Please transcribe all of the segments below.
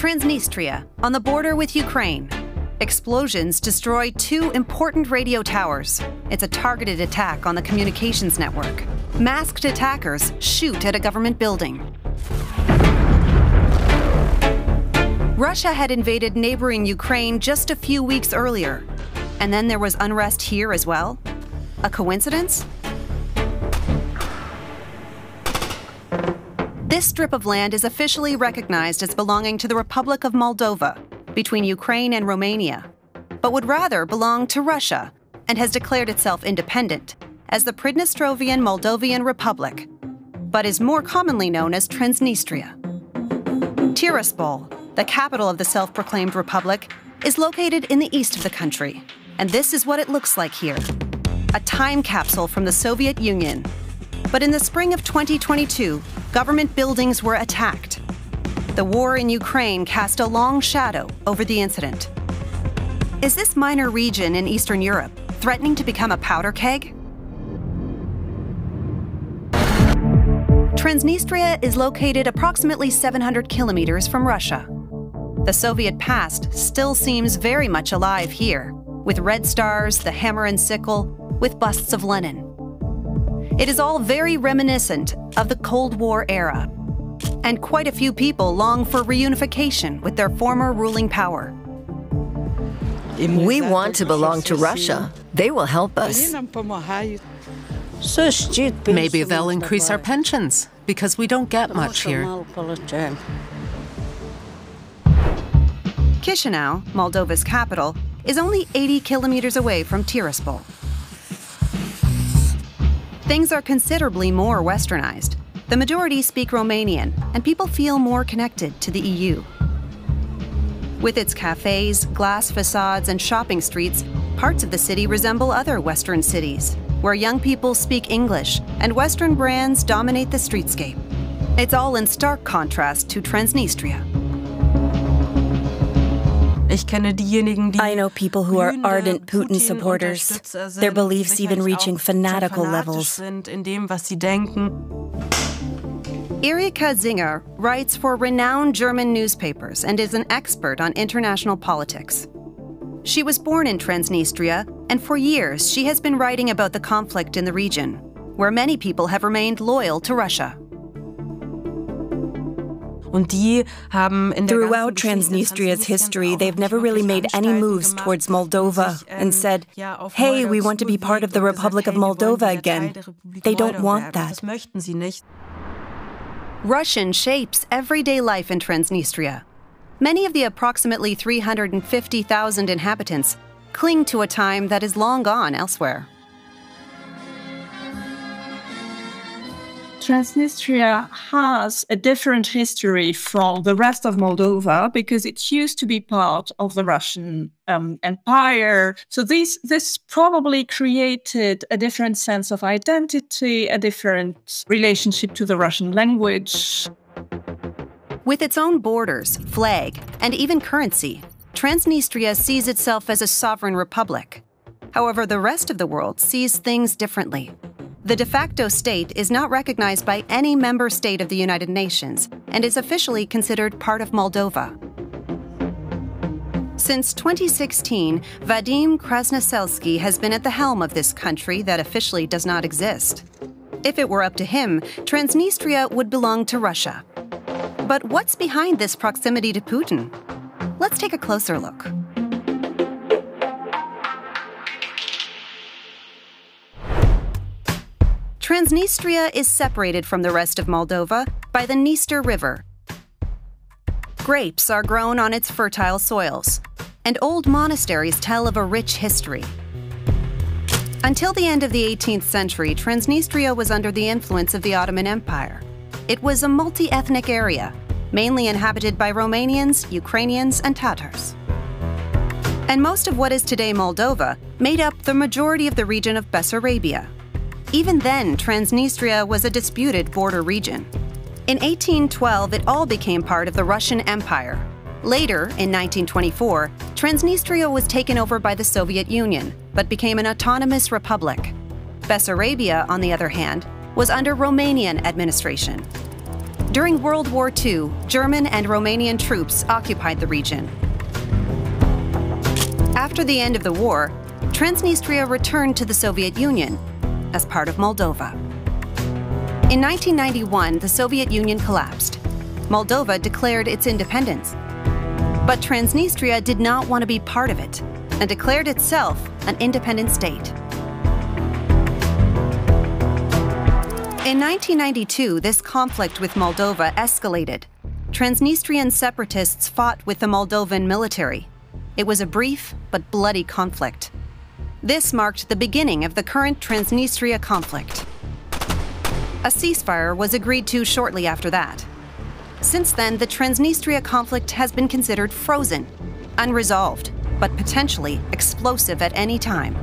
Transnistria, on the border with Ukraine. Explosions destroy 2 important radio towers. It's a targeted attack on the communications network. Masked attackers shoot at a government building. Russia had invaded neighboring Ukraine just a few weeks earlier. And then there was unrest here as well? A coincidence? This strip of land is officially recognized as belonging to the Republic of Moldova, between Ukraine and Romania, but would rather belong to Russia and has declared itself independent as the Pridnestrovian Moldovan Republic, but is more commonly known as Transnistria. Tiraspol, the capital of the self-proclaimed republic, is located in the east of the country, and this is what it looks like here. A time capsule from the Soviet Union. But in the spring of 2022, government buildings were attacked. The war in Ukraine cast a long shadow over the incident. Is this minor region in Eastern Europe threatening to become a powder keg? Transnistria is located approximately 700 kilometers from Russia. The Soviet past still seems very much alive here, with red stars, the hammer and sickle, with busts of Lenin. It is all very reminiscent of the Cold War era, and quite a few people long for reunification with their former ruling power. We want to belong to Russia. They will help us. Maybe they'll increase our pensions, because we don't get much here. Chişinău, Moldova's capital, is only 80 kilometers away from Tiraspol. Things are considerably more westernized. The majority speak Romanian, and people feel more connected to the EU. With its cafes, glass facades, and shopping streets, parts of the city resemble other Western cities, where young people speak English and Western brands dominate the streetscape. It's all in stark contrast to Transnistria. I know people who are ardent Putin supporters, their beliefs even reaching fanatical levels. Erika Zinger writes for renowned German newspapers and is an expert on international politics. She was born in Transnistria, and for years she has been writing about the conflict in the region, where many people have remained loyal to Russia. Throughout Transnistria's history, they've never really made any moves towards Moldova and said, hey, we want to be part of the Republic of Moldova again. They don't want that. Russian shapes everyday life in Transnistria. Many of the approximately 350,000 inhabitants cling to a time that is long gone elsewhere. Transnistria has a different history from the rest of Moldova because it used to be part of the Russian Empire. So this probably created a different sense of identity, a different relationship to the Russian language. With its own borders, flag, and even currency, Transnistria sees itself as a sovereign republic. However, the rest of the world sees things differently. The de facto state is not recognized by any member state of the United Nations and is officially considered part of Moldova. Since 2016, Vadim Krasnoselsky has been at the helm of this country that officially does not exist. If it were up to him, Transnistria would belong to Russia. But what's behind this proximity to Putin? Let's take a closer look. Transnistria is separated from the rest of Moldova by the Dniester River. Grapes are grown on its fertile soils, and old monasteries tell of a rich history. Until the end of the 18th century, Transnistria was under the influence of the Ottoman Empire. It was a multi-ethnic area, mainly inhabited by Romanians, Ukrainians, and Tatars. And most of what is today Moldova made up the majority of the region of Bessarabia. Even then, Transnistria was a disputed border region. In 1812, it all became part of the Russian Empire. Later, in 1924, Transnistria was taken over by the Soviet Union, but became an autonomous republic. Bessarabia, on the other hand, was under Romanian administration. During World War II, German and Romanian troops occupied the region. After the end of the war, Transnistria returned to the Soviet Union as part of Moldova. In 1991, the Soviet Union collapsed. Moldova declared its independence. But Transnistria did not want to be part of it and declared itself an independent state. In 1992, this conflict with Moldova escalated. Transnistrian separatists fought with the Moldovan military. It was a brief but bloody conflict. This marked the beginning of the current Transnistria conflict. A ceasefire was agreed to shortly after that. Since then, the Transnistria conflict has been considered frozen, unresolved, but potentially explosive at any time.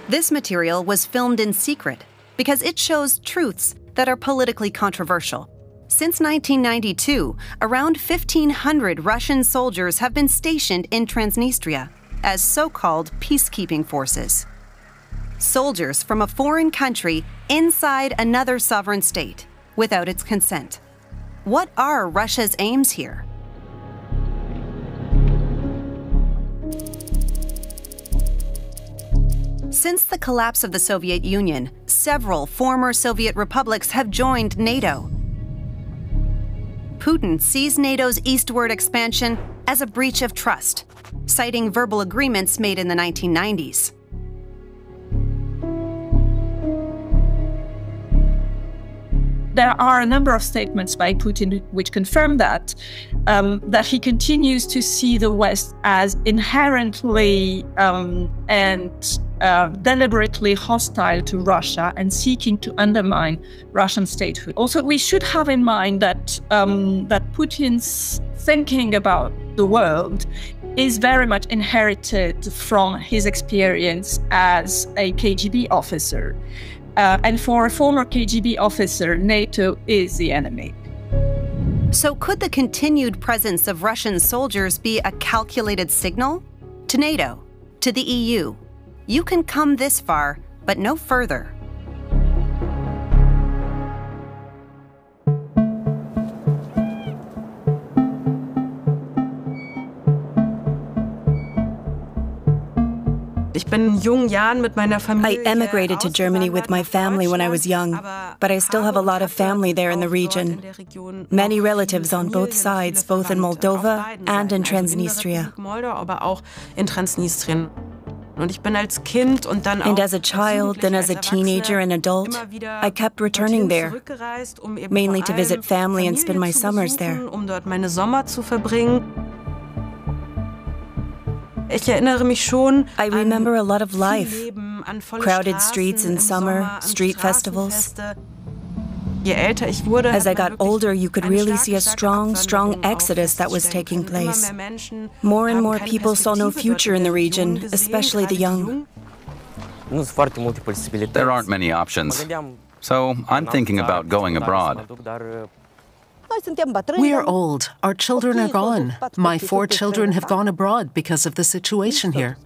This material was filmed in secret because it shows truths that are politically controversial. Since 1992, around 1,500 Russian soldiers have been stationed in Transnistria as so-called peacekeeping forces. Soldiers from a foreign country inside another sovereign state without its consent. What are Russia's aims here? Since the collapse of the Soviet Union, several former Soviet republics have joined NATO. Putin sees NATO's eastward expansion as a breach of trust, citing verbal agreements made in the 1990s. There are a number of statements by Putin which confirm that he continues to see the West as inherently and deliberately hostile to Russia and seeking to undermine Russian statehood. Also, we should have in mind that Putin's thinking about the world is very much inherited from his experience as a KGB officer. And for a former KGB officer, NATO is the enemy. So could the continued presence of Russian soldiers be a calculated signal? To NATO, to the EU, you can come this far, but no further. I emigrated to Germany with my family when I was young, but I still have a lot of family there in the region. Many relatives on both sides, both in Moldova and in Transnistria. And as a child, then as a teenager and adult, I kept returning there, mainly to visit family and spend my summers there. I remember a lot of life, crowded streets in summer, street festivals. As I got older, you could really see a strong exodus that was taking place. More and more people saw no future in the region, especially the young. There aren't many options, so I'm thinking about going abroad. We are old. Our children are gone. My 4 children have gone abroad because of the situation here.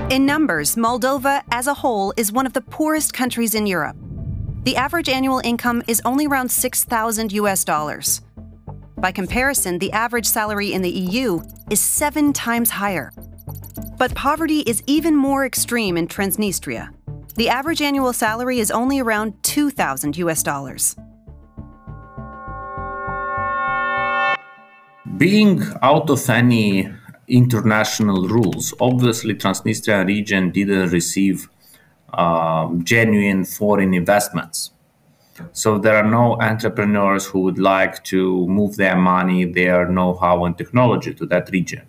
In numbers, Moldova as a whole is one of the poorest countries in Europe. The average annual income is only around $6,000 US. By comparison, the average salary in the EU is 7 times higher. But poverty is even more extreme in Transnistria. The average annual salary is only around $2,000 US. Being out of any international rules, obviously Transnistria region didn't receive genuine foreign investments. So there are no entrepreneurs who would like to move their money, their know-how and technology to that region.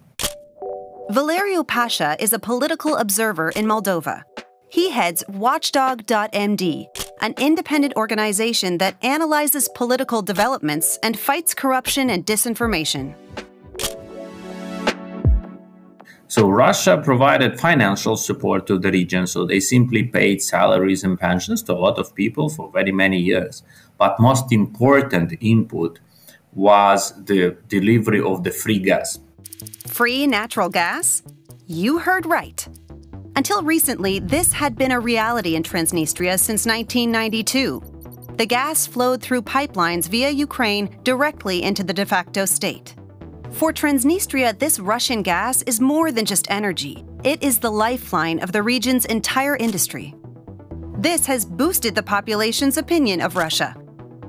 Valeriu Pasha is a political observer in Moldova. He heads Watchdog.md, an independent organization that analyzes political developments and fights corruption and disinformation. So Russia provided financial support to the region, so they simply paid salaries and pensions to a lot of people for very many years. But most important input was the delivery of the free gas. Free natural gas? You heard right. Until recently, this had been a reality in Transnistria since 1992. The gas flowed through pipelines via Ukraine directly into the de facto state. For Transnistria, this Russian gas is more than just energy. It is the lifeline of the region's entire industry. This has boosted the population's opinion of Russia.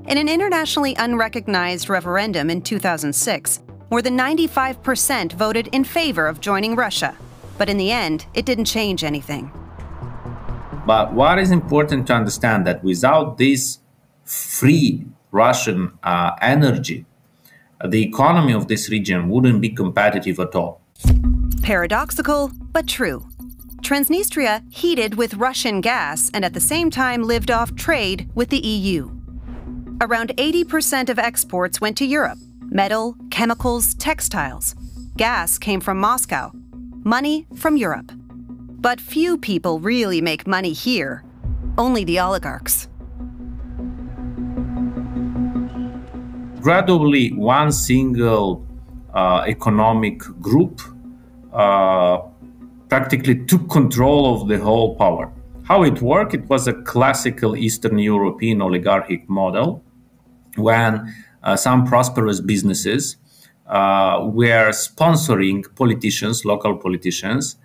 In an internationally unrecognized referendum in 2006, more than 95% voted in favor of joining Russia. But in the end, it didn't change anything. But what is important to understand that without this free Russian energy, the economy of this region wouldn't be competitive at all. Paradoxical, but true. Transnistria heated with Russian gas and at the same time lived off trade with the EU. Around 80% of exports went to Europe: metal, chemicals, textiles. Gas came from Moscow. Money from Europe. But few people really make money here, only the oligarchs. Gradually, one single economic group practically took control of the whole power. How it worked? It was a classical Eastern European oligarchic model when some prosperous businesses were sponsoring politicians, local politicians,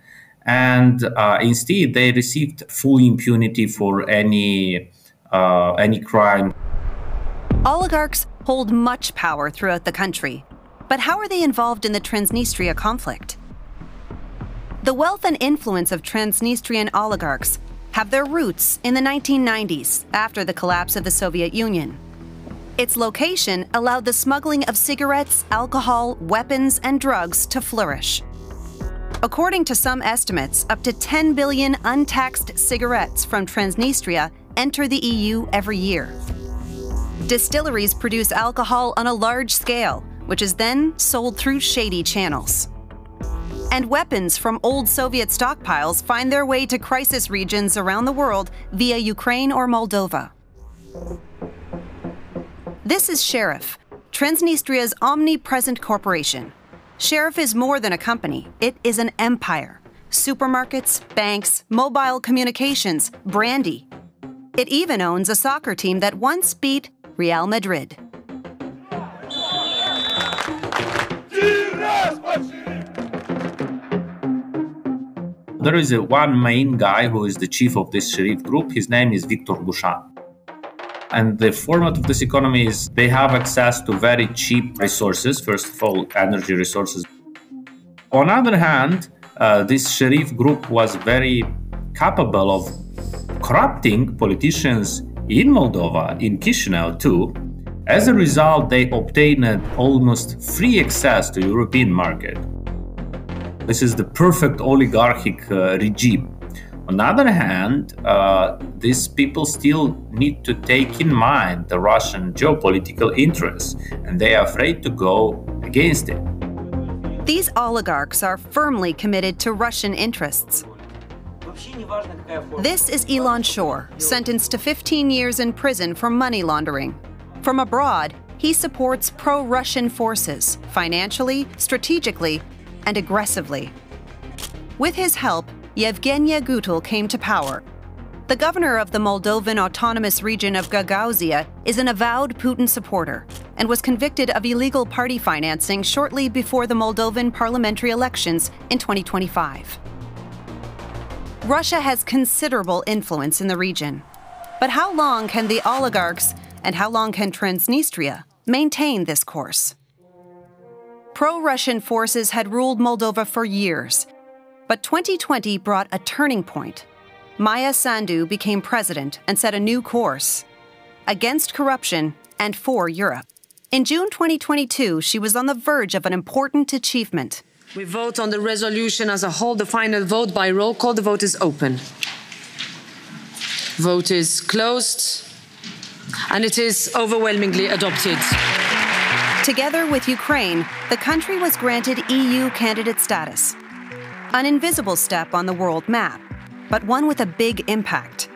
and instead they received full impunity for any crime. Oligarchs hold much power throughout the country. But how are they involved in the Transnistria conflict? The wealth and influence of Transnistrian oligarchs have their roots in the 1990s, after the collapse of the Soviet Union. Its location allowed the smuggling of cigarettes, alcohol, weapons, and drugs to flourish. According to some estimates, up to 10 billion untaxed cigarettes from Transnistria enter the EU every year. Distilleries produce alcohol on a large scale, which is then sold through shady channels. And weapons from old Soviet stockpiles find their way to crisis regions around the world via Ukraine or Moldova. This is Sheriff, Transnistria's omnipresent corporation. Sheriff is more than a company, it is an empire. Supermarkets, banks, mobile communications, brandy. It even owns a soccer team that once beat Real Madrid. There is one main guy who is the chief of this Sheriff group. His name is Victor Gușan. And the format of this economy is they have access to very cheap resources, first of all, energy resources. On the other hand, this Sheriff group was very capable of corrupting politicians in Moldova, in Chişinău too. As a result, they obtained almost free access to European market. This is the perfect oligarchic regime. On the other hand, these people still need to take in mind the Russian geopolitical interests, and they are afraid to go against it. These oligarchs are firmly committed to Russian interests. This is Elon Shore, sentenced to 15 years in prison for money laundering. From abroad, he supports pro-Russian forces, financially, strategically, and aggressively. With his help, Yevgenia Gutul came to power. The governor of the Moldovan autonomous region of Gagauzia is an avowed Putin supporter and was convicted of illegal party financing shortly before the Moldovan parliamentary elections in 2025. Russia has considerable influence in the region. But how long can the oligarchs and how long can Transnistria maintain this course? Pro-Russian forces had ruled Moldova for years, but 2020 brought a turning point. Maia Sandu became president and set a new course against corruption and for Europe. In June 2022, she was on the verge of an important achievement. We vote on the resolution as a whole. The final vote by roll call. The vote is open. Vote is closed, and it is overwhelmingly adopted. Together with Ukraine, the country was granted EU candidate status. An invisible step on the world map, but one with a big impact.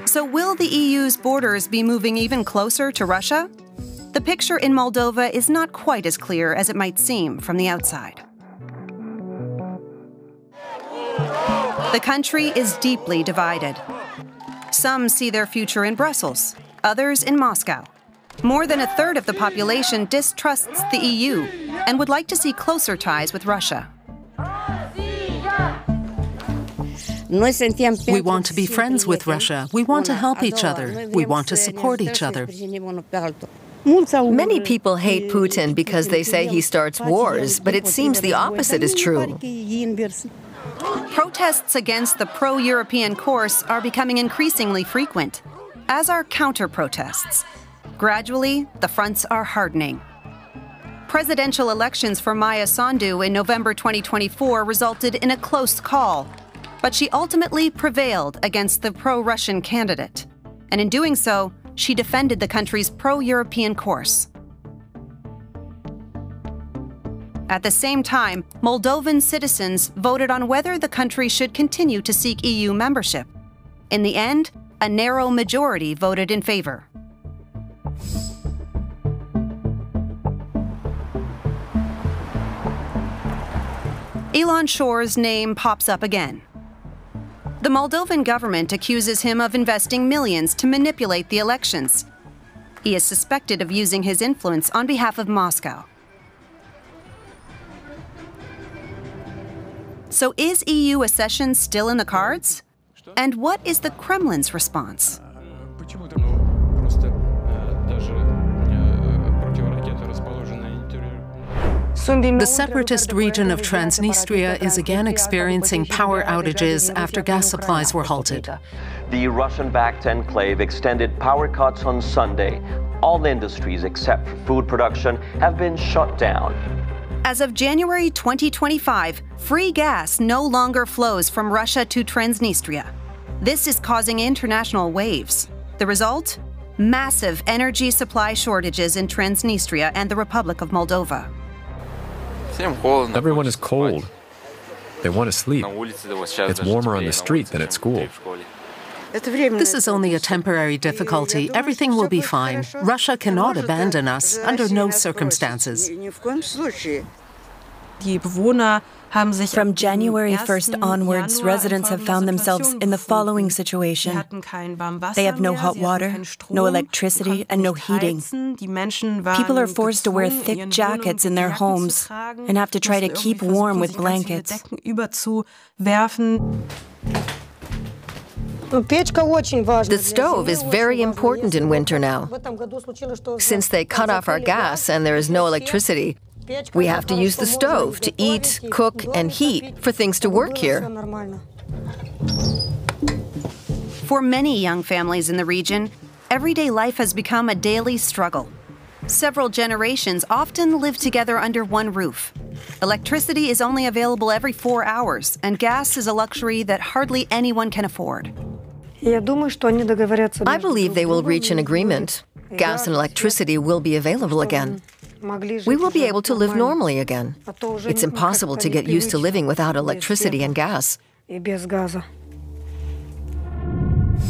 So will the EU's borders be moving even closer to Russia? The picture in Moldova is not quite as clear as it might seem from the outside. The country is deeply divided. Some see their future in Brussels, others in Moscow. More than a third of the population distrusts the EU and would like to see closer ties with Russia. We want to be friends with Russia. We want to help each other. We want to support each other. Many people hate Putin because they say he starts wars, but it seems the opposite is true. Protests against the pro-European course are becoming increasingly frequent, as are counter-protests. Gradually, the fronts are hardening. Presidential elections for Maia Sandu in November 2024 resulted in a close call, but she ultimately prevailed against the pro-Russian candidate. And in doing so, she defended the country's pro-European course. At the same time, Moldovan citizens voted on whether the country should continue to seek EU membership. In the end, a narrow majority voted in favor. Elon Shore's name pops up again. The Moldovan government accuses him of investing millions to manipulate the elections. He is suspected of using his influence on behalf of Moscow. So is EU accession still in the cards? And what is the Kremlin's response? The separatist region of Transnistria is again experiencing power outages after gas supplies were halted. The Russian-backed enclave extended power cuts on Sunday. All industries except for food production have been shut down. As of January 2025, free gas no longer flows from Russia to Transnistria. This is causing international waves. The result? Massive energy supply shortages in Transnistria and the Republic of Moldova. Everyone is cold. They want to sleep. It's warmer on the street than at school. This is only a temporary difficulty. Everything will be fine. Russia cannot abandon us under no circumstances. From January 1st onwards, residents have found themselves in the following situation. They have no hot water, no electricity, and no heating. People are forced to wear thick jackets in their homes and have to try to keep warm with blankets. The stove is very important in winter now. Since they cut off our gas and there is no electricity, we have to use the stove to eat, cook, and heat for things to work here. For many young families in the region, everyday life has become a daily struggle. Several generations often live together under one roof. Electricity is only available every 4 hours, and gas is a luxury that hardly anyone can afford. I believe they will reach an agreement. Gas and electricity will be available again. We will be able to live normally again. It's impossible to get used to living without electricity and gas.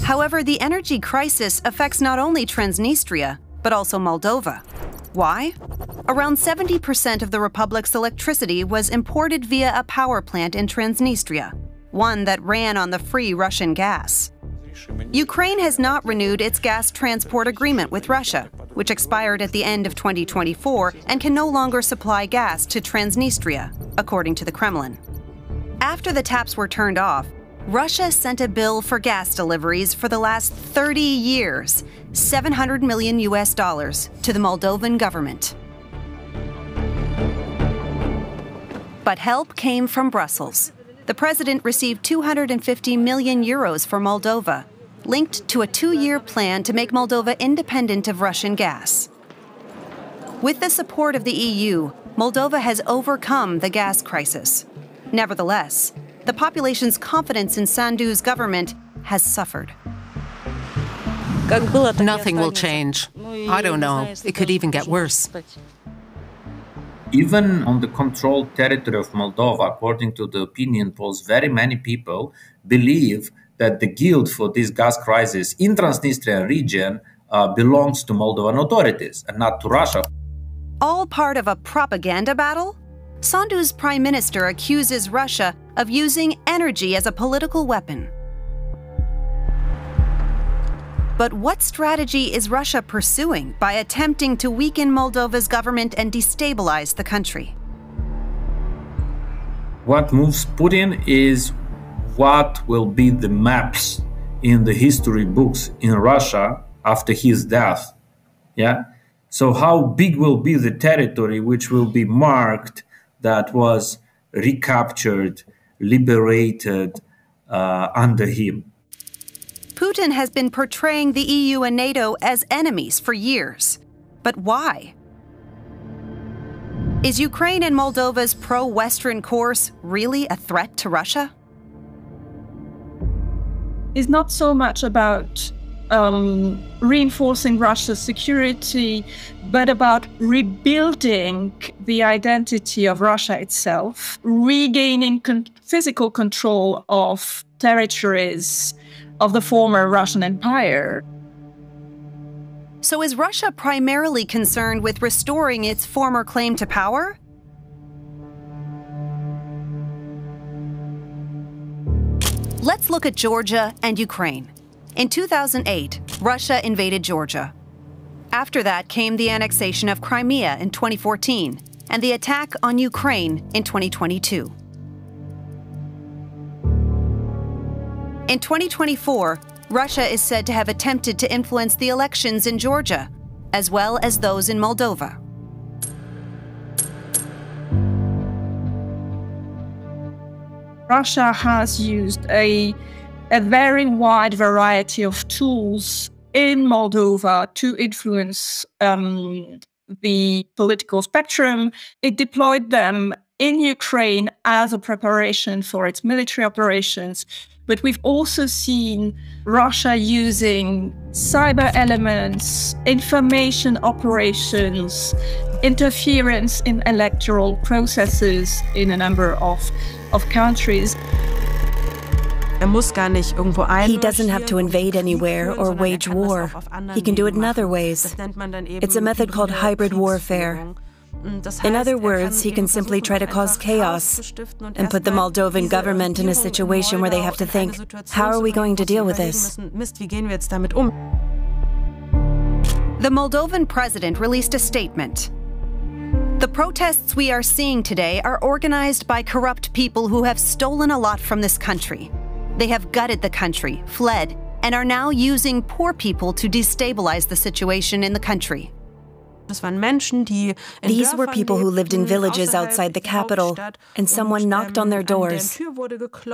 However, the energy crisis affects not only Transnistria, but also Moldova. Why? Around 70% of the Republic's electricity was imported via a power plant in Transnistria, one that ran on the free Russian gas. Ukraine has not renewed its gas transport agreement with Russia, which expired at the end of 2024 and can no longer supply gas to Transnistria, according to the Kremlin. After the taps were turned off, Russia sent a bill for gas deliveries for the last 30 years, $700 million to the Moldovan government. But help came from Brussels. The president received 250 million euros for Moldova, linked to a 2-year plan to make Moldova independent of Russian gas. With the support of the EU, Moldova has overcome the gas crisis. Nevertheless, the population's confidence in Sandu's government has suffered. Nothing will change. I don't know. It could even get worse. Even on the controlled territory of Moldova, according to the opinion polls, very many people believe that the guilt for this gas crisis in Transnistria region belongs to Moldovan authorities and not to Russia. All part of a propaganda battle? Sandu's prime minister accuses Russia of using energy as a political weapon. But what strategy is Russia pursuing by attempting to weaken Moldova's government and destabilize the country? What moves Putin is what will be the maps in the history books in Russia after his death. Yeah. So how big will be the territory which will be marked that was recaptured, liberated under him? Putin has been portraying the EU and NATO as enemies for years. But why? Is Ukraine and Moldova's pro-Western course really a threat to Russia? It's not so much about reinforcing Russia's security, but about rebuilding the identity of Russia itself, regaining physical control of territories of the former Russian Empire. So is Russia primarily concerned with restoring its former claim to power? Let's look at Georgia and Ukraine. In 2008, Russia invaded Georgia. After that came the annexation of Crimea in 2014 and the attack on Ukraine in 2022. In 2024, Russia is said to have attempted to influence the elections in Georgia, as well as those in Moldova. Russia has used a very wide variety of tools in Moldova to influence the political spectrum. It deployed them in Ukraine as a preparation for its military operations. But we've also seen Russia using cyber elements, information operations, interference in electoral processes in a number of countries. He doesn't have to invade anywhere or wage war. He can do it in other ways. It's a method called hybrid warfare. In other words, he can simply try to cause chaos and put the Moldovan government in a situation where they have to think, how are we going to deal with this? The Moldovan president released a statement. The protests we are seeing today are organized by corrupt people who have stolen a lot from this country. They have gutted the country, fled, and are now using poor people to destabilize the situation in the country. These were people who lived in villages outside the capital, and someone knocked on their doors.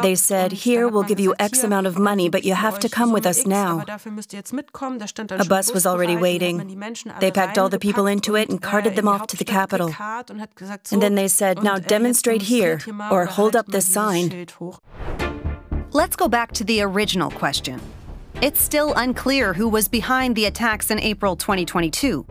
They said, here, we'll give you X amount of money, but you have to come with us now. A bus was already waiting. They packed all the people into it and carted them off to the capital. And then they said, now demonstrate here, or hold up this sign. Let's go back to the original question. It's still unclear who was behind the attacks in April 2022.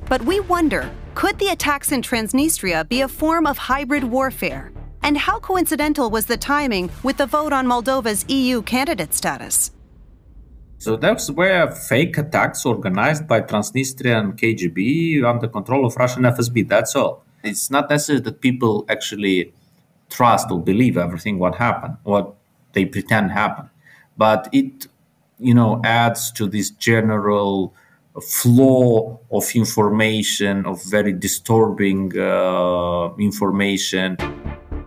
But we wonder, could the attacks in Transnistria be a form of hybrid warfare? And how coincidental was the timing with the vote on Moldova's EU candidate status? So that's where fake attacks organized by Transnistrian KGB under control of Russian FSB, that's all. It's not necessary that people actually trust or believe everything what happened, what they pretend happened. But it, adds to this general flow of information, of very disturbing information.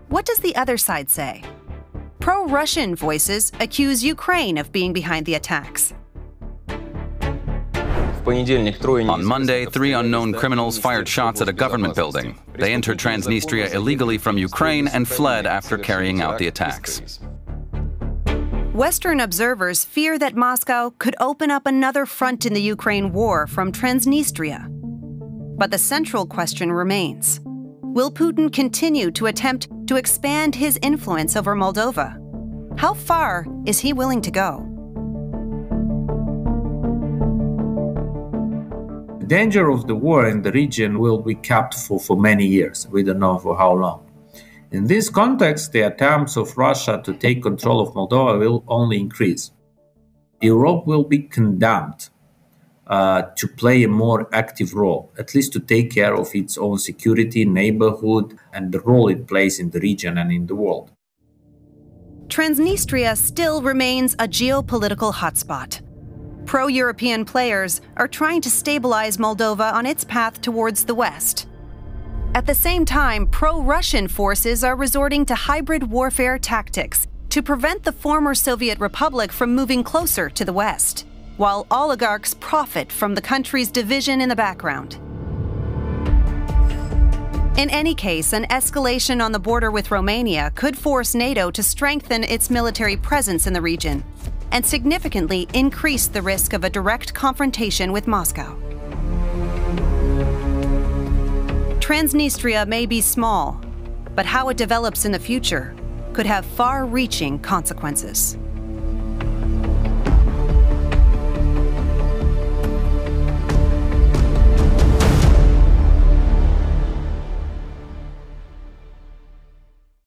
What does the other side say? Pro-Russian voices accuse Ukraine of being behind the attacks. On Monday, 3 unknown criminals fired shots at a government building. They entered Transnistria illegally from Ukraine and fled after carrying out the attacks. Western observers fear that Moscow could open up another front in the Ukraine war from Transnistria. But the central question remains: will Putin continue to attempt to expand his influence over Moldova? How far is he willing to go? The danger of the war in the region will be kept for many years. We don't know for how long. In this context, the attempts of Russia to take control of Moldova will only increase. Europe will be condemned to play a more active role, at least to take care of its own security, neighborhood, and the role it plays in the region and in the world. Transnistria still remains a geopolitical hotspot. Pro-European players are trying to stabilize Moldova on its path towards the West. At the same time, pro-Russian forces are resorting to hybrid warfare tactics to prevent the former Soviet Republic from moving closer to the West, while oligarchs profit from the country's division in the background. In any case, an escalation on the border with Romania could force NATO to strengthen its military presence in the region and significantly increase the risk of a direct confrontation with Moscow. Transnistria may be small, but how it develops in the future could have far-reaching consequences.